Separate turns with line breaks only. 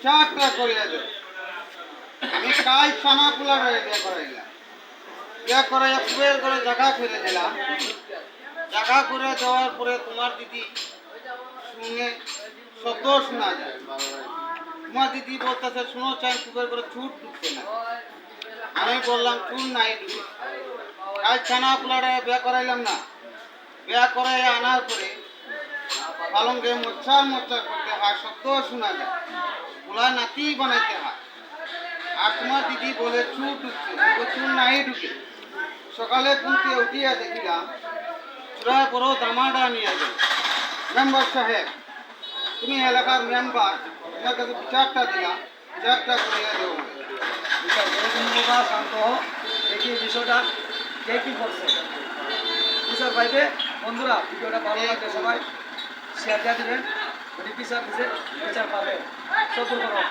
বিচারটা করিয়া দেব। আমি কাজ ছানা পোলা বিয়ে করাইলাম, বিয়ে করাইয়া পুবের করে জায়গা করে দিলাম। জায়গা করে দেওয়ার পরে তোমার দিদি শুনে শব্দ শোনা যায়। তোমার দিদি বলতেছে শুনো চাই পুবের করে চুট ঢুকছে না। আমি বললাম চুল নাই ঢুকে। কাজ ছানা পোলারে বিয়ে করাইলাম না, বিয়ে করাইয়া আনার পরে পালঙ্গে মোচ্ছার মোচ্ছার করতে হয়, শব্দ শোনা যায়, পোলা নাতি বানাইতে হয়। আর তোমার দিদি বলে চুল ঢুকছে, চুল নাই ঢুকে। সকালে ঘুমতে উঠিয়া দেখিলাম চূড়ায় বড় দামাডা নিয়ে গেল। মেম্বার সাহেব, তুমি এলাকার মেম্বার, তোমার কাছে বিচারটা দিলাম, বিচারটা করিয়া দেবো।
শান্ত হোক, দেখি বিষয়টা কে কি করছে বিচার পাইবে। বন্ধুরা ভিডিওটা ভালো লাগবে সবাই শেয়ার দিয়ে দেবেন। বিচার দিছে, বিচার পাবে। সতর্ক করো।